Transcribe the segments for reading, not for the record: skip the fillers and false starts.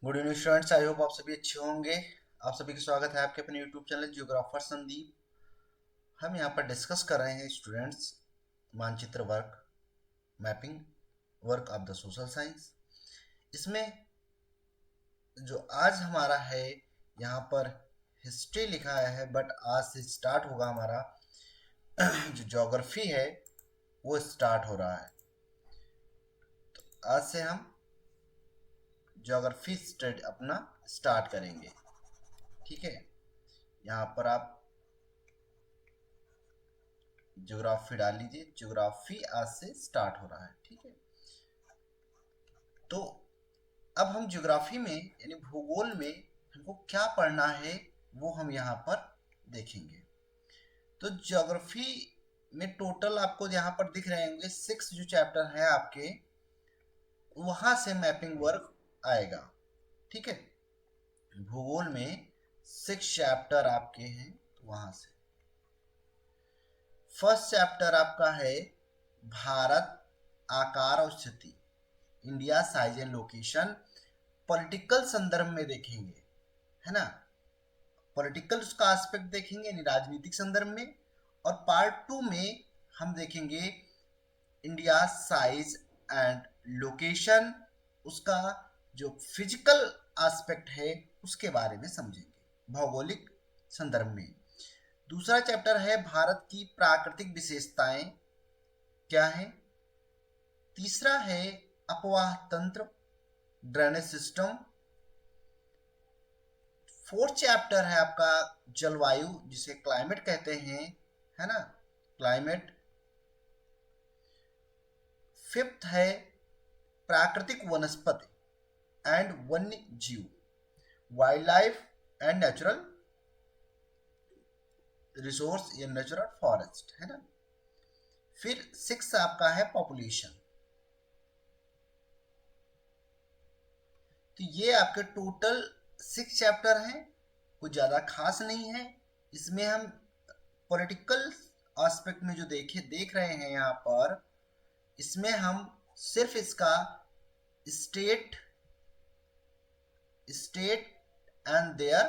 Good evening students. I hope आप सभी अच्छे होंगे। आप सभी का स्वागत है आपके अपने यूट्यूब चैनल जियोग्राफर संदीप। हम यहाँ पर डिस्कस कर रहे हैं स्टूडेंट्स मानचित्र work, mapping work of the social science. इसमें जो आज हमारा है यहाँ पर हिस्ट्री लिखा है, बट आज से स्टार्ट होगा हमारा जो ज्योग्राफी है वो स्टार्ट हो रहा है। आज से हम ज्योग्राफी स्टडी अपना स्टार्ट करेंगे। ठीक है, यहाँ पर आप ज्योग्राफी डाल लीजिए। ज्योग्राफी आज से स्टार्ट हो रहा है। ठीक है, तो अब हम ज्योग्राफी में यानी भूगोल में हमको क्या पढ़ना है वो हम यहाँ पर देखेंगे। तो ज्योग्राफी में टोटल आपको यहाँ पर दिख रहे होंगे 6 जो चैप्टर है आपके, वहां से मैपिंग वर्क आएगा। ठीक है, भूगोल में 6 चैप्टर आपके हैं, तो वहां से फर्स्ट चैप्टर आपका है भारत, आकार और स्थिति, India size and location. Political संदर्भ में देखेंगे, है ना, पॉलिटिकल उसका एस्पेक्ट देखेंगे यानी राजनीतिक संदर्भ में। और पार्ट 2 में हम देखेंगे इंडिया साइज एंड लोकेशन, उसका जो फिजिकल एस्पेक्ट है उसके बारे में समझेंगे भौगोलिक संदर्भ में। दूसरा चैप्टर है भारत की प्राकृतिक विशेषताएं क्या है। तीसरा है अपवाह तंत्र, ड्रेनेज सिस्टम। फोर्थ चैप्टर है आपका जलवायु, जिसे क्लाइमेट कहते हैं, है ना, क्लाइमेट। फिफ्थ है प्राकृतिक वनस्पति एंड वन्य जीव, wild life and natural resource या नेचुरल फॉरेस्ट, है ना। फिर सिक्स आपका है पॉपुलेशन। तो ये आपके टोटल 6 चैप्टर हैं, कुछ ज़्यादा खास नहीं है। इसमें हम पॉलिटिकल एस्पेक्ट में जो देख रहे हैं यहाँ पर, इसमें हम सिर्फ इसका state state and there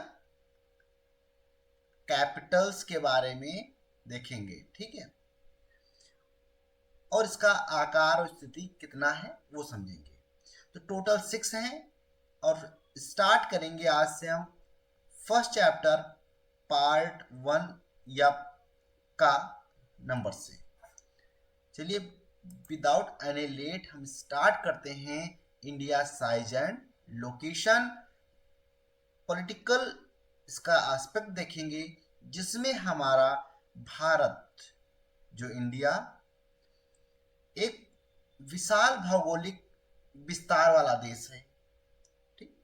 Capitals के बारे में देखेंगे। ठीक है, और इसका आकार और स्थिति कितना है वो समझेंगे। तो टोटल 6 हैं और स्टार्ट करेंगे आज से हम फर्स्ट चैप्टर पार्ट 1 या का नंबर से। चलिए विदाउट एनी लेट हम स्टार्ट करते हैं। India size and location, political इसका एस्पेक्ट देखेंगे, जिसमें हमारा भारत जो इंडिया एक विशाल भौगोलिक विस्तार वाला देश है। ठीक,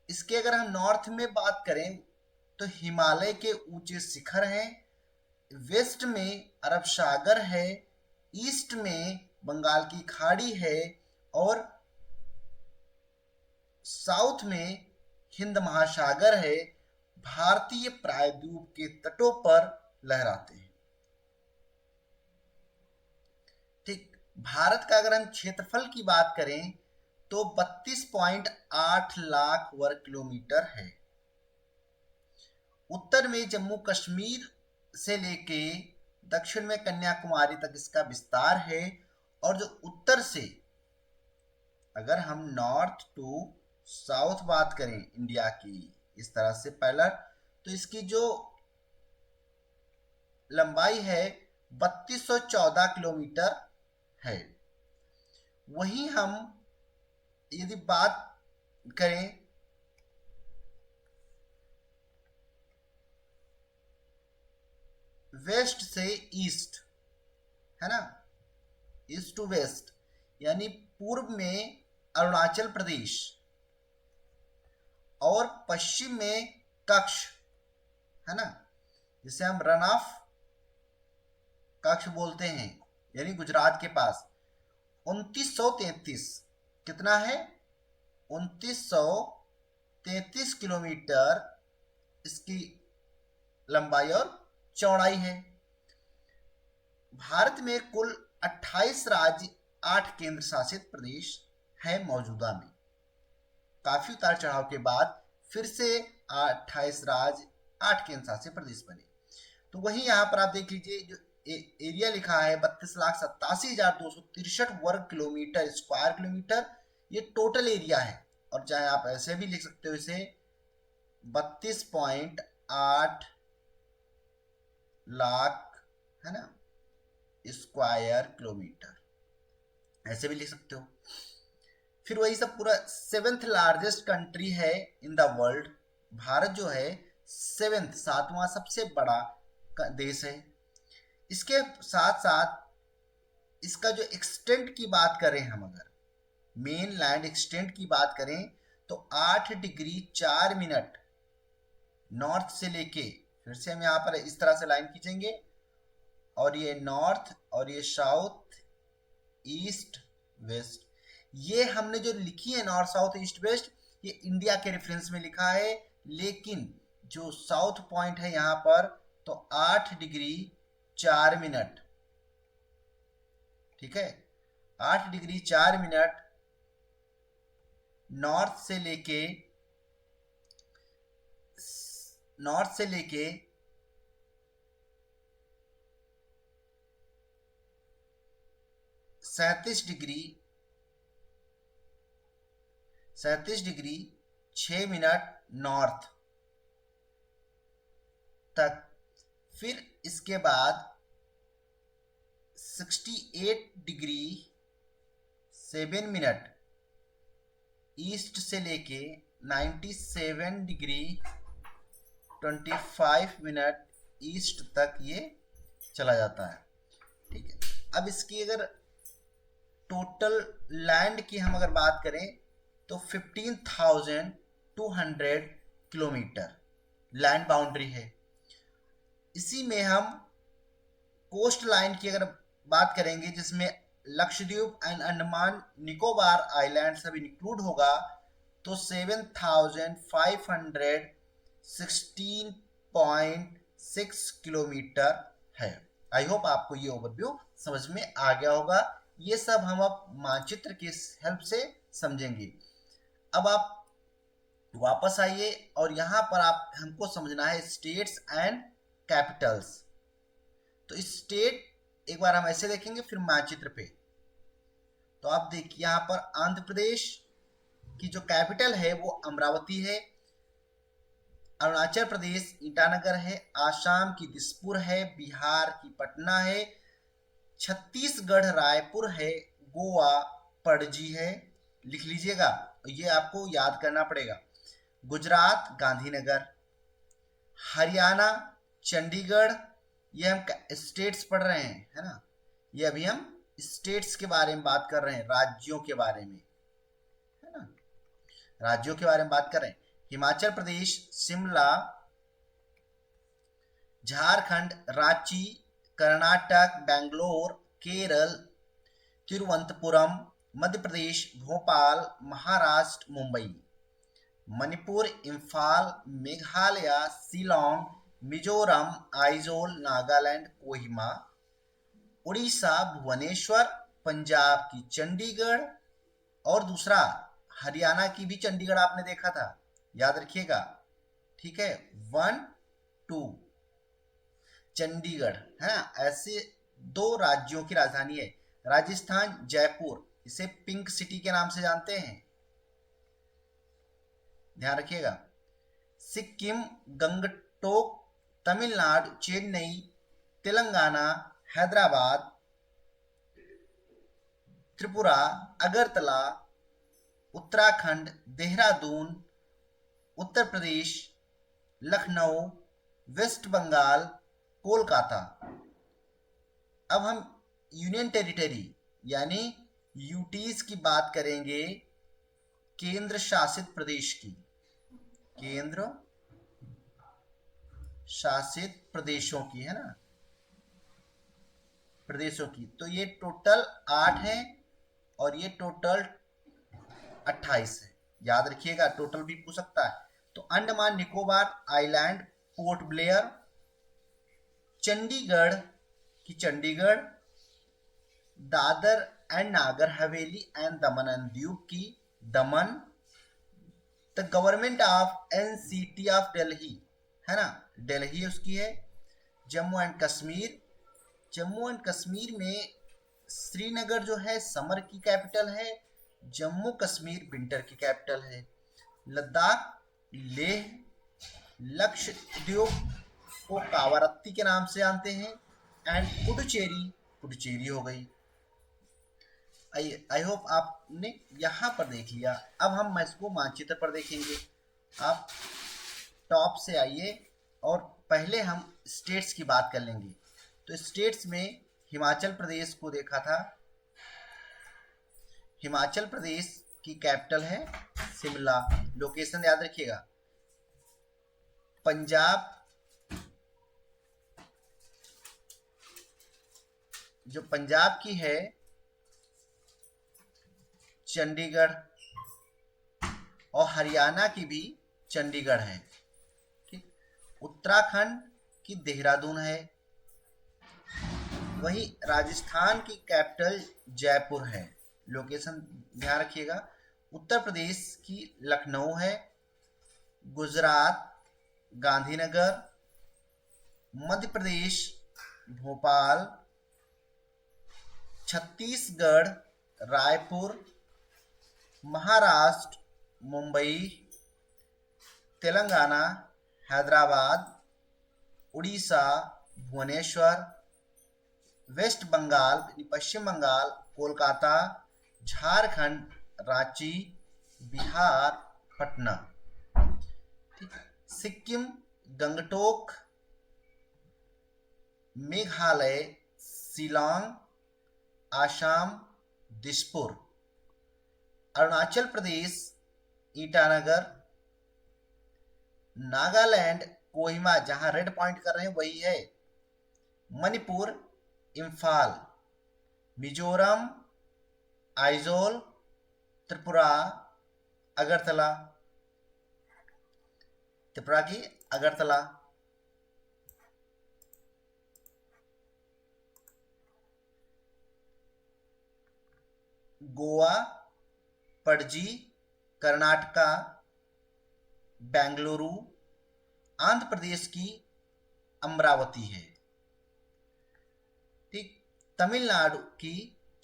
इसके अगर हम नॉर्थ में बात करें तो हिमालय के ऊंचे शिखर हैं, वेस्ट में अरब सागर है, ईस्ट में बंगाल की खाड़ी है, और साउथ में हिंद महासागर है। भारतीय प्रायद्वीप के तटों पर लहराते हैं। ठीक, भारत का अगर हम क्षेत्रफल की बात करें तो 32.8 लाख वर्ग किलोमीटर है। उत्तर में जम्मू कश्मीर से लेके दक्षिण में कन्याकुमारी तक इसका विस्तार है। और जो उत्तर से अगर हम नॉर्थ टू साउथ बात करें इंडिया की इस तरह से पहला, तो इसकी जो लंबाई है 3214 किलोमीटर है। वहीं हम यदि बात करें वेस्ट से ईस्ट, है ना, ईस्ट टू वेस्ट, यानी पूर्व में अरुणाचल प्रदेश और पश्चिम में कच्छ, है ना, जिसे हम रन ऑफ कच्छ बोलते हैं, यानी गुजरात के पास 2933, कितना है 2933 किलोमीटर इसकी लंबाई और चौड़ाई है। भारत में कुल 28 राज्य, 8 केंद्र शासित प्रदेश है मौजूदा में। काफी उतार चढ़ाव के बाद फिर से 28 राज्य 8 केंद्र शासित प्रदेश बने। तो वही यहाँ पर आप देख लीजिए, जो एरिया लिखा है 32,87,263 वर्ग किलोमीटर, स्क्वायर किलोमीटर, ये टोटल एरिया है। और चाहे आप ऐसे भी लिख सकते हो इसे 32.8 लाख, है ना, स्क्वायर किलोमीटर, ऐसे भी लिख सकते हो। फिर वही सब पूरा 7th लार्जेस्ट कंट्री है इन द वर्ल्ड। भारत जो है 7वां सबसे बड़ा देश है। इसके साथ साथ इसका जो एक्सटेंट की बात करें, हम अगर मेन लैंड एक्सटेंट की बात करें तो 8 डिग्री 4 मिनट नॉर्थ से लेके, फिर से हम यहाँ पर इस तरह से लाइन खींचेंगे, और ये नॉर्थ और ये साउथ ईस्ट वेस्ट, ये हमने जो लिखी है नॉर्थ साउथ ईस्ट वेस्ट, ये इंडिया के रेफरेंस में लिखा है, लेकिन जो साउथ पॉइंट है यहाँ पर तो 8 डिग्री 4 मिनट, ठीक है, 8 डिग्री 4 मिनट नॉर्थ से लेके 37 डिग्री 6 मिनट नॉर्थ तक। फिर इसके बाद 68 डिग्री 7 मिनट ईस्ट से लेके 97 डिग्री 25 मिनट ईस्ट तक ये चला जाता है, ठीक है। अब इसकी अगर टोटल लैंड की हम अगर बात करें तो 15,200 किलोमीटर लैंड बाउंड्री है। इसी में हम कोस्ट लाइन की अगर बात करेंगे, जिसमें लक्षद्वीप एंड अंडमान निकोबार आइलैंड सब इंक्लूड होगा, तो 7,516.6 किलोमीटर है। आई होप आपको ये ओवरव्यू समझ में आ गया होगा। ये सब हम अब मानचित्र की हेल्प से समझेंगे। अब आप वापस आइए और यहाँ पर आप हमको समझना है स्टेट्स एंड कैपिटल्स। तो स्टेट एक बार हम ऐसे देखेंगे, फिर मानचित्र पे। तो आप देखिए यहाँ पर आंध्र प्रदेश की जो कैपिटल है वो अमरावती है, अरुणाचल प्रदेश ईटानगर है, आसाम की दिसपुर है, बिहार की पटना है, छत्तीसगढ़ रायपुर है, गोवा पणजी है, लिख लीजिएगा, ये आपको याद करना पड़ेगा। गुजरात गांधीनगर, हरियाणा चंडीगढ़, ये हम स्टेट्स पढ़ रहे हैं, है ना, ये अभी हम स्टेट्स के बारे में बात कर रहे हैं, राज्यों के बारे में, है ना, राज्यों के बारे में बात कर रहे हैं। हिमाचल प्रदेश शिमला, झारखंड रांची, कर्नाटक बेंगलोर, केरल तिरुवनंतपुरम, मध्य प्रदेश भोपाल, महाराष्ट्र मुंबई, मणिपुर इम्फाल, मेघालय शिलोंग, मिजोरम आइजोल, नागालैंड कोहिमा, उड़ीसा भुवनेश्वर, पंजाब की चंडीगढ़, और दूसरा हरियाणा की भी चंडीगढ़ आपने देखा था, याद रखिएगा, ठीक है, 1 2 चंडीगढ़, है ना। ऐसे 2 राज्यों की राजधानी है। राजस्थान जयपुर, इसे पिंक सिटी के नाम से जानते हैं, ध्यान रखिएगा। सिक्किम गंगटोक, तमिलनाडु चेन्नई, तेलंगाना हैदराबाद, त्रिपुरा अगरतला, उत्तराखंड देहरादून, उत्तर प्रदेश लखनऊ, वेस्ट बंगाल कोलकाता। अब हम यूनियन टेरिटरी यानी यूटीज की बात करेंगे, केंद्र शासित प्रदेश की, केंद्र शासित प्रदेशों की, है ना, प्रदेशों की। तो ये टोटल 8 है और ये टोटल 28 है, याद रखिएगा, टोटल भी पूछ सकता है। तो Andaman Nicobar island, port Blair, Chandigarh की Chandigarh, Dadar and Nagar Haveli and Daman and Diu की दमन, the government of NCT of Delhi, है ना, दिल्ली उसकी है। जम्मू एंड कश्मीर, जम्मू एंड कश्मीर में श्रीनगर जो है समर की कैपिटल है, जम्मू कश्मीर विंटर की कैपिटल है। लद्दाख, लेह, लक्षद्वीप को कावारत्ती के नाम से जानते हैं, एंड पुडुचेरी, पुडुचेरी हो गई। आई होप आपने यहाँ पर देख लिया। अब हम इसको मानचित्र पर देखेंगे। आप टॉप से आइए और पहले हम स्टेट्स की बात कर लेंगे। तो स्टेट्स में हिमाचल प्रदेश को देखा था। हिमाचल प्रदेश की कैपिटल है शिमला, लोकेशन याद रखिएगा। पंजाब, जो पंजाब की है चंडीगढ़, और हरियाणा की भी चंडीगढ़ है, ठीक। उत्तराखंड की देहरादून है। वही राजस्थान की कैपिटल जयपुर है, लोकेशन ध्यान रखिएगा। उत्तर प्रदेश की लखनऊ है। गुजरात गांधीनगर, मध्य प्रदेश भोपाल, छत्तीसगढ़ रायपुर, महाराष्ट्र मुंबई, तेलंगाना हैदराबाद, उड़ीसा भुवनेश्वर, वेस्ट बंगाल पश्चिम बंगाल कोलकाता, झारखंड रांची, बिहार पटना, ठीक। सिक्किम गंगटोक, मेघालय शिलांग, आसाम दिसपुर, अरुणाचल प्रदेश ईटानगर, नागालैंड कोहिमा, जहां रेड पॉइंट कर रहे हैं वही है, मणिपुर इम्फाल, मिजोरम आइजोल, त्रिपुरा अगरतला, त्रिपुरा की अगरतला, गोवा पणजी, कर्नाटका बेंगलुरु, आंध्र प्रदेश की अमरावती है, ठीक। तमिलनाडु की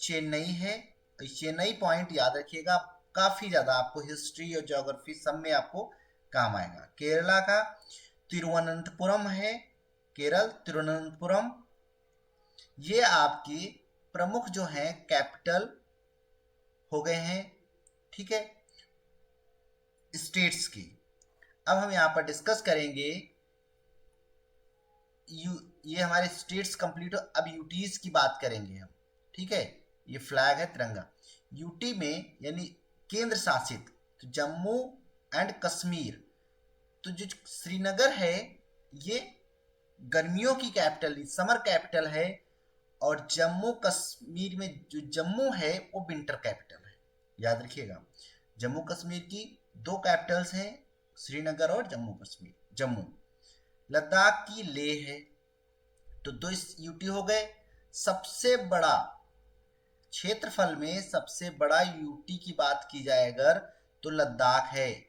चेन्नई है। चेन्नई पॉइंट याद रखिएगा, काफी ज्यादा आपको हिस्ट्री और ज्योग्राफी सब में आपको काम आएगा। केरला का तिरुवनंतपुरम है, केरल तिरुवनंतपुरम। ये आपकी प्रमुख जो है कैपिटल हो गए हैं, ठीक है, स्टेट्स की। अब हम यहाँ पर डिस्कस करेंगे ये हमारे स्टेट्स कंप्लीट हो। अब यूटीज की बात करेंगे हम, ठीक है। ये फ्लैग है तिरंगा। यूटी में यानी केंद्र शासित, तो जम्मू एंड कश्मीर, तो जो श्रीनगर है ये गर्मियों की कैपिटल, समर कैपिटल है, और जम्मू कश्मीर में जो जम्मू है वो विंटर कैपिटल है, याद रखिएगा। जम्मू कश्मीर की दो कैपिटल्स हैं, श्रीनगर और जम्मू कश्मीर, जम्मू। लद्दाख की लेह है। तो दो यूटी हो गए। सबसे बड़ा क्षेत्रफल में सबसे बड़ा यूटी की बात की जाए अगर, तो लद्दाख है।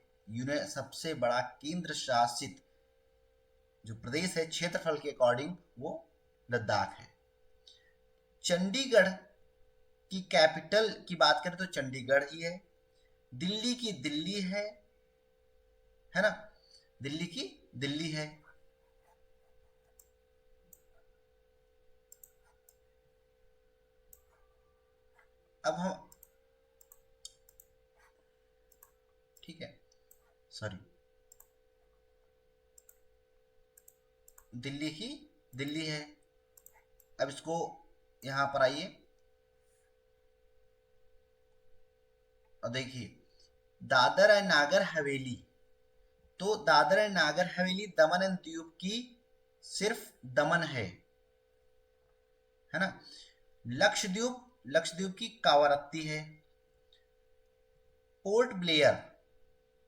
सबसे बड़ा केंद्र शासित जो प्रदेश है क्षेत्रफल के अकॉर्डिंग वो लद्दाख है। चंडीगढ़ की कैपिटल की बात करें तो चंडीगढ़ ही है। दिल्ली की दिल्ली है ना, दिल्ली की दिल्ली है। अब हम, ठीक है, सॉरी, दिल्ली की दिल्ली है। अब इसको यहां पर आइए और देखिए, दादर एंड नागर हवेली, तो दादर एंड नागर हवेली दमन एंड दीव की सिर्फ दमन है ना। लक्षद्वीप, लक्षद्वीप की कावारत्ती है। पोर्ट ब्लेयर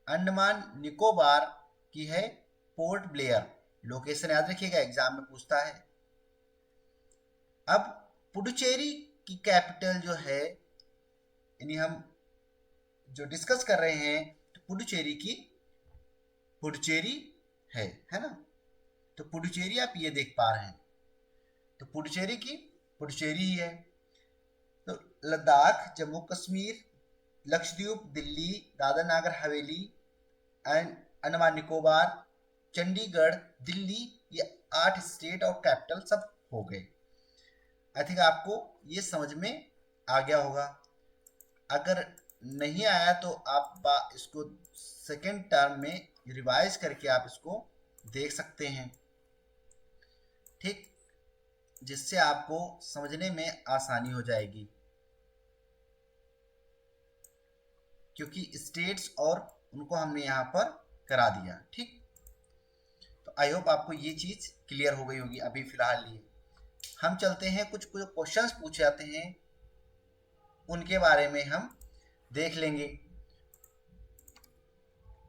अंडमान निकोबार की है, पोर्ट ब्लेयर, लोकेशन याद रखिएगा, एग्जाम में पूछता है। अब पुडुचेरी की कैपिटल जो है, यानी हम जो डिस्कस कर रहे हैं, तो पुडुचेरी की पुडुचेरी है ना। तो पुडुचेरी आप ये देख पा रहे हैं, तो पुडुचेरी की पुडुचेरी ही है। तो लद्दाख, जम्मू कश्मीर, लक्षद्वीप, दिल्ली, दादर नागर हवेली एंड अंडमान निकोबार, चंडीगढ़, दिल्ली, ये 8 स्टेट और कैपिटल सब हो गए। आई थिंक आपको ये समझ में आ गया होगा। अगर नहीं आया तो आप इसको सेकेंड टर्म में रिवाइज करके आप इसको देख सकते हैं, ठीक, जिससे आपको समझने में आसानी हो जाएगी, क्योंकि स्टेट्स और उनको हमने यहाँ पर करा दिया। ठीक, तो आई होप आपको ये चीज क्लियर हो गई होगी अभी फिलहाल लिए। हम चलते हैं, कुछ क्वेश्चंस पूछे जाते हैं उनके बारे में हम देख लेंगे,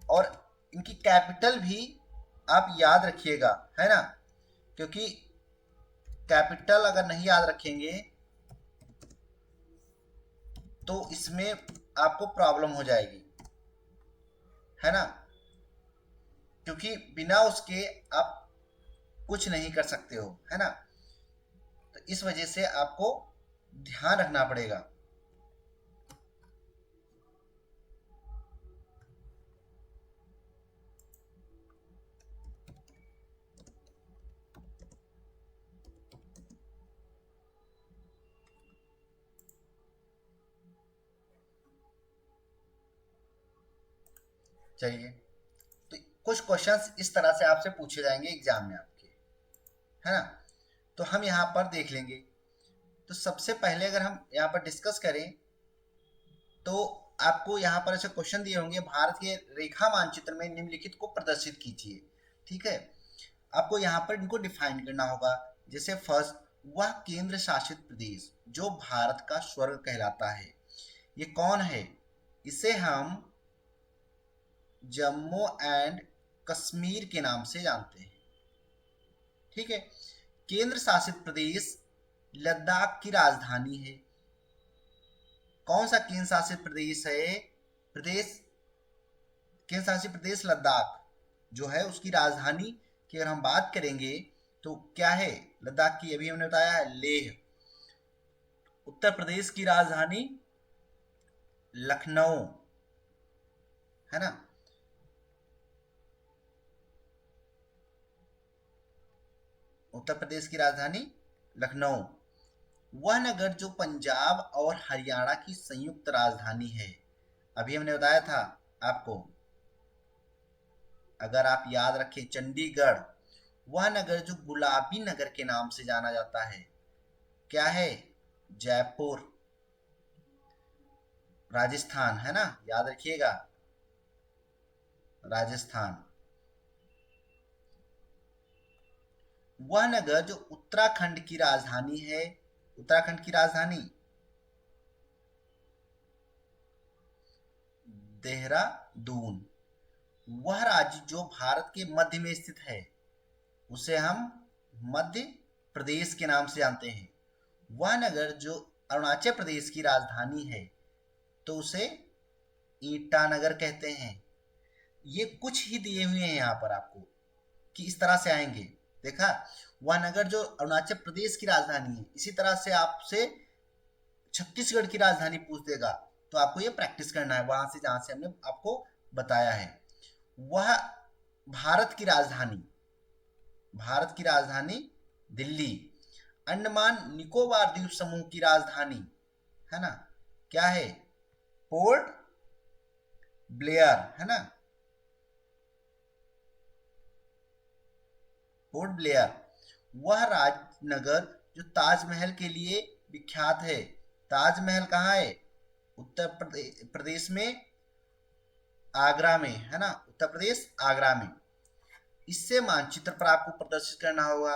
और इनकी कैपिटल भी आप याद रखिएगा, है ना, क्योंकि कैपिटल अगर नहीं याद रखेंगे तो इसमें आपको प्रॉब्लम हो जाएगी, है ना, क्योंकि बिना उसके आप कुछ नहीं कर सकते हो, है ना। तो इस वजह से आपको ध्यान रखना पड़ेगा। चलिए, तो कुछ क्वेश्चंस इस तरह से आपसे पूछे जाएंगे एग्जाम में आपके, है ना। तो हम यहाँ पर देख लेंगे। तो सबसे पहले अगर हम यहाँ पर डिस्कस करें तो आपको यहाँ पर ऐसे क्वेश्चन दिए होंगे, भारत के रेखा मानचित्र में निम्नलिखित को प्रदर्शित कीजिए। ठीक है, आपको यहाँ पर इनको डिफाइन करना होगा। जैसे फर्स्ट, वह केंद्र शासित प्रदेश जो भारत का स्वर्ग कहलाता है, ये कौन है? इसे हम जम्मू एंड कश्मीर के नाम से जानते हैं। ठीक है, केंद्र शासित प्रदेश लद्दाख की राजधानी है। कौन सा केंद्र शासित प्रदेश है? केंद्र शासित प्रदेश लद्दाख जो है, उसकी राजधानी की अगर हम बात करेंगे तो क्या है लद्दाख की? अभी हमने बताया है लेह। उत्तर प्रदेश की राजधानी लखनऊ, है ना। उत्तर प्रदेश की राजधानी लखनऊ। वह नगर जो पंजाब और हरियाणा की संयुक्त राजधानी है, अभी हमने बताया था आपको, अगर आप याद रखें, चंडीगढ़। वह नगर जो गुलाबी नगर के नाम से जाना जाता है, क्या है? जयपुर, राजस्थान, है ना, याद रखिएगा, राजस्थान। वह नगर जो उत्तराखंड की राजधानी है, उत्तराखंड की राजधानी देहरादून। वह राज्य जो भारत के मध्य में स्थित है, उसे हम मध्य प्रदेश के नाम से जानते हैं। वह नगर जो अरुणाचल प्रदेश की राजधानी है, तो उसे ईटानगर कहते हैं। ये कुछ ही दिए हुए हैं यहाँ पर आपको कि इस तरह से आएंगे। देखा, वह नगर जो अरुणाचल प्रदेश की राजधानी है। इसी तरह से आपसे छत्तीसगढ़ की राजधानी पूछ देगा, तो आपको ये प्रैक्टिस करना है वहां से जहां से हमने आपको बताया है। वह भारत की राजधानी दिल्ली। अंडमान निकोबार द्वीप समूह की राजधानी, है ना, क्या है? पोर्ट ब्लेयर, है ना, पोर्ट ब्लेयर। वह राजनगर जो ताजमहल के लिए विख्यात है। ताजमहल कहाँ है? उत्तर प्रदेश में, आगरा में, है ना, उत्तर प्रदेश आगरा में। इससे मानचित्र पर आपको प्रदर्शित करना होगा।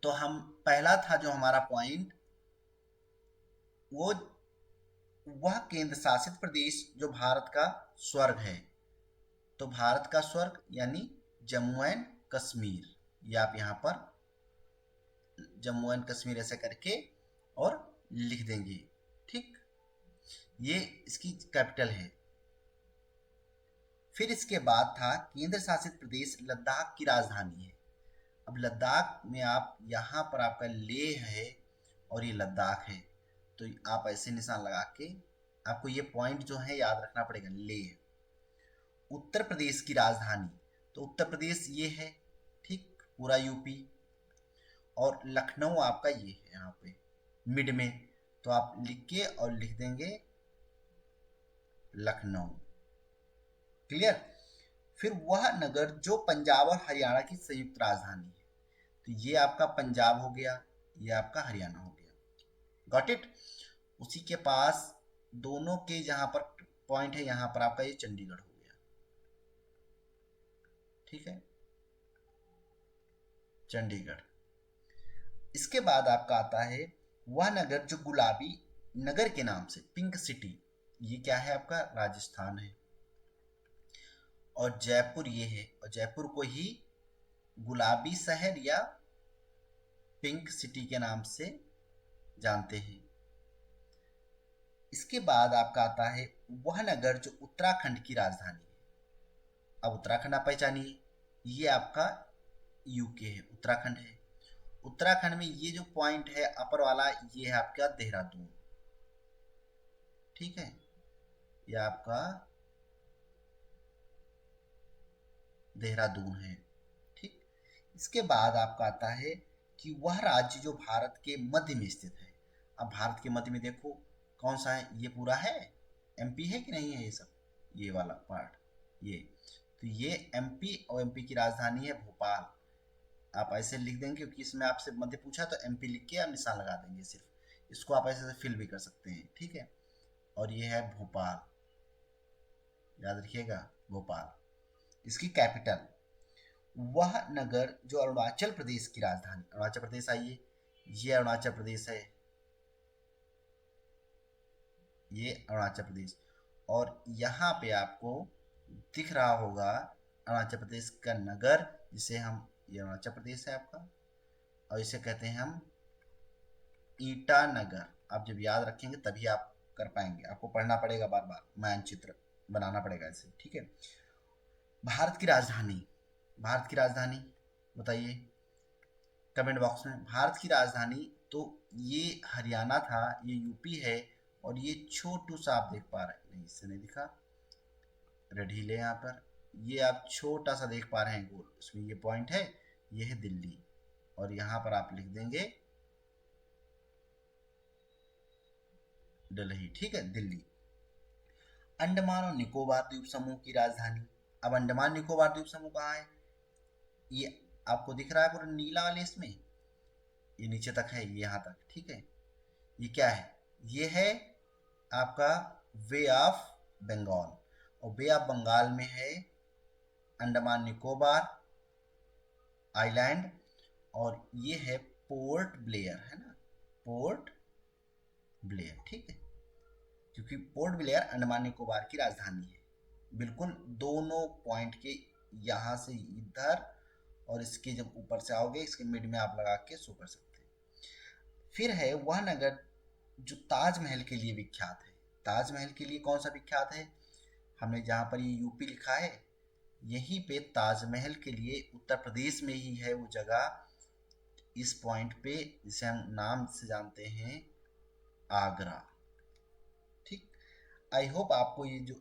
तो हम पहला था जो हमारा पॉइंट, वो वह केंद्र शासित प्रदेश जो भारत का स्वर्ग है। तो भारत का स्वर्ग यानी जम्मू एंड कश्मीर, ये आप यहाँ पर जम्मू एंड कश्मीर ऐसे करके और लिख देंगे। ठीक, ये इसकी कैपिटल है। फिर इसके बाद था केंद्र शासित प्रदेश लद्दाख की राजधानी है। अब लद्दाख में आप यहाँ पर आपका लेह है और ये लद्दाख है, तो आप ऐसे निशान लगा के आपको ये पॉइंट जो है याद रखना पड़ेगा। लेह। उत्तर प्रदेश की राजधानी, तो उत्तर प्रदेश ये है, ठीक, पूरा यूपी। और लखनऊ आपका ये है यहाँ पे मिड में, तो आप लिख के और लिख देंगे लखनऊ। क्लियर। फिर वह नगर जो पंजाब और हरियाणा की संयुक्त राजधानी है, तो ये आपका पंजाब हो गया, ये आपका हरियाणा हो गया। Got it. उसी के पास दोनों के जहां पर पॉइंट है, यहां पर आपका ये चंडीगढ़ हो गया। ठीक है, चंडीगढ़। इसके बाद आपका आता है वह नगर जो गुलाबी नगर के नाम से, पिंक सिटी, ये क्या है आपका, राजस्थान है। और जयपुर ये है, और जयपुर को ही गुलाबी शहर या पिंक सिटी के नाम से जानते हैं। इसके बाद आपका आता है वह नगर जो उत्तराखंड की राजधानी है। अब उत्तराखंड आप पहचानिए, ये आपका यूके है, उत्तराखंड है। उत्तराखंड में ये जो पॉइंट है अपर वाला, ये है आपका देहरादून। ठीक है, ये आपका देहरादून है। ठीक। इसके बाद आपका आता है कि वह राज्य जो भारत के मध्य में स्थित है। अब भारत के मध्य में देखो कौन सा है, ये पूरा है, एमपी है कि नहीं है, ये सब, ये वाला पार्ट, ये, तो ये एमपी, और एमपी की राजधानी है भोपाल। आप ऐसे लिख देंगे क्योंकि इसमें आपसे मध्य पूछा, तो एमपी लिख के आप निशान लगा देंगे सिर्फ, इसको आप ऐसे फिल भी कर सकते हैं। ठीक है, और ये है भोपाल, याद रखिएगा, भोपाल। इसकी कैपिटल, वह नगर जो अरुणाचल प्रदेश की राजधानी, अरुणाचल प्रदेश आइए, ये अरुणाचल प्रदेश है, ये अरुणाचल प्रदेश। और यहाँ पे आपको दिख रहा होगा अरुणाचल प्रदेश का नगर, जिसे हम, ये अरुणाचल प्रदेश है आपका, और इसे कहते हैं हम ईटानगर। आप जब याद रखेंगे तभी आप कर पाएंगे, आपको पढ़ना पड़ेगा बार बार, मानचित्र बनाना पड़ेगा इसे। ठीक है, भारत की राजधानी, भारत की राजधानी बताइए कमेंट बॉक्स में। भारत की राजधानी, तो ये हरियाणा था, ये यूपी है, और ये छोटू सा आप देख पा रहे हैं, नहीं इससे नहीं दिखा, रेड हिल है यहाँ पर, ये आप छोटा सा देख पा रहे हैं गोल, इसमें ये पॉइंट है, ये है दिल्ली। और यहाँ पर आप लिख देंगे दिल्ली। ठीक है, दिल्ली। अंडमान और निकोबार द्वीप समूह की राजधानी, अब अंडमान निकोबार द्वीप समूह कहाँ है, ये आपको दिख रहा है पूरा नीला वाले, इसमें ये नीचे तक है, ये यहाँ तक। ठीक है, ये क्या है, ये है आपका वे ऑफ बंगाल, और बे ऑफ बंगाल में है अंडमान निकोबार आइलैंड, और ये है पोर्ट ब्लेयर, है ना, पोर्ट ब्लेयर। ठीक है, क्योंकि पोर्ट ब्लेयर अंडमान निकोबार की राजधानी है। बिल्कुल दोनों पॉइंट के, यहाँ से इधर और इसके जब ऊपर से आओगे, इसके मिड में आप लगा के शो कर सकते हैं। फिर है वह नगर जो ताजमहल के लिए विख्यात है। ताजमहल के लिए कौन सा विख्यात है, हमने जहाँ पर ये यूपी लिखा है, यहीं पे ताजमहल के लिए उत्तर प्रदेश में ही है वो जगह, इस पॉइंट पे, जिसे हम नाम से जानते हैं आगरा। ठीक, आई होप आपको ये जो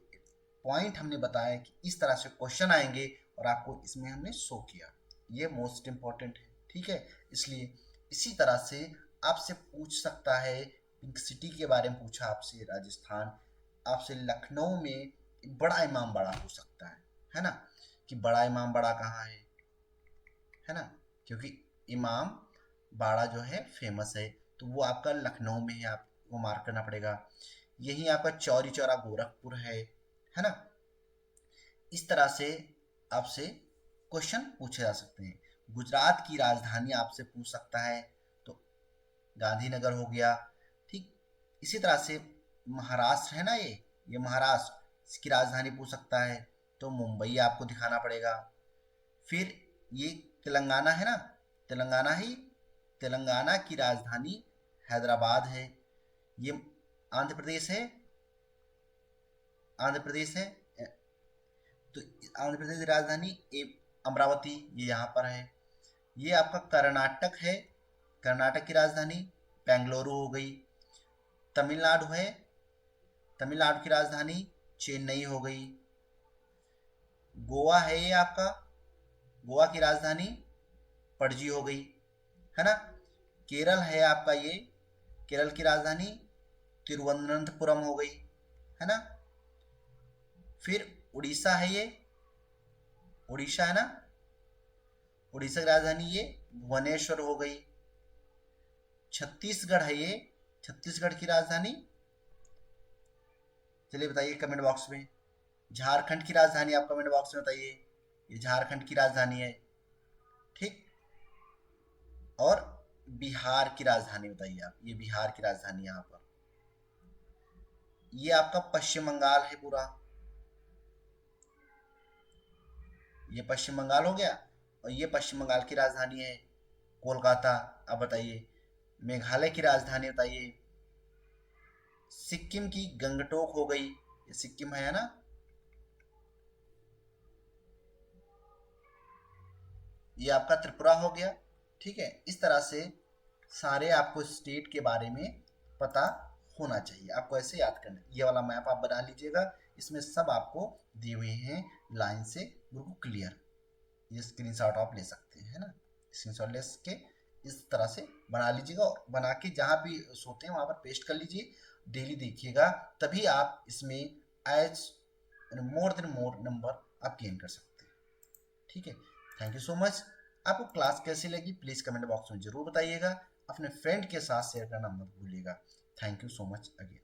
पॉइंट हमने बताया कि इस तरह से क्वेश्चन आएंगे और आपको इसमें हमने शो किया, ये मोस्ट इंपॉर्टेंट है। ठीक है, इसलिए इसी तरह से आपसे पूछ सकता है, पिंक सिटी के बारे में पूछा आपसे राजस्थान, आपसे लखनऊ में बड़ा इमाम बाड़ा हो सकता है ना, कि बड़ा इमाम बाड़ा कहाँ है ना, क्योंकि इमाम बाड़ा जो है फेमस है, तो वो आपका लखनऊ में है, आपको मार्क करना पड़ेगा। यही आपका चौरी चौरा गोरखपुर है ना। इस तरह से आपसे क्वेश्चन पूछे जा सकते हैं। गुजरात की राजधानी आपसे पूछ सकता है, तो गांधीनगर हो गया। ठीक, इसी तरह से महाराष्ट्र है ना, ये महाराष्ट्र, इसकी राजधानी पूछ सकता है, तो मुंबई आपको दिखाना पड़ेगा। फिर ये तेलंगाना है ना, तेलंगाना की राजधानी हैदराबाद है। ये आंध्र प्रदेश है, तो आंध्र प्रदेश की राजधानी अमरावती, ये यहाँ पर है। ये आपका कर्नाटक है, कर्नाटक की राजधानी बेंगलुरु हो गई। तमिलनाडु है, तमिलनाडु की राजधानी चेन्नई हो गई। गोवा है ये आपका, गोवा की राजधानी पणजी हो गई, है ना। केरल है आपका ये, केरल की राजधानी तिरुवनंतपुरम हो गई, है ना। फिर उड़ीसा है ये, उड़ीसा है ना, उड़ीसा की राजधानी ये भुवनेश्वर हो गई। छत्तीसगढ़ है ये, छत्तीसगढ़ की राजधानी, चलिए बताइए कमेंट बॉक्स में। झारखंड की राजधानी आप कमेंट बॉक्स में बताइए, ये झारखंड की राजधानी है, ठीक। और बिहार की राजधानी बताइए आप, ये बिहार की राजधानी यहाँ पर। ये आपका पश्चिम बंगाल है पूरा, ये पश्चिम बंगाल हो गया। और ये पश्चिम बंगाल की राजधानी है कोलकाता। अब बताइए मेघालय की राजधानी बताइए। सिक्किम की गंगटोक हो गई, ये सिक्किम है ना। ये आपका त्रिपुरा हो गया, ठीक है। इस तरह से सारे आपको स्टेट के बारे में पता होना चाहिए, आपको ऐसे याद करना है। ये वाला मैप आप बना लीजिएगा, इसमें सब आपको दिए हुए हैं लाइन से, बिल्कुल क्लियर। ये स्क्रीनशॉट आप ले सकते हैं, है ना। स्क्रीनशॉट ले के इस तरह से बना लीजिएगा, और बना के जहाँ भी सोते हैं वहाँ पर पेस्ट कर लीजिए। डेली देखिएगा, तभी आप इसमें as more than more number आप गेन कर सकते हैं, ठीक है। Thank you so much. आपको क्लास कैसी लगी प्लीज़ कमेंट बॉक्स में ज़रूर बताइएगा। अपने फ्रेंड के साथ शेयर करना मत भूलिएगा। Thank you so much again.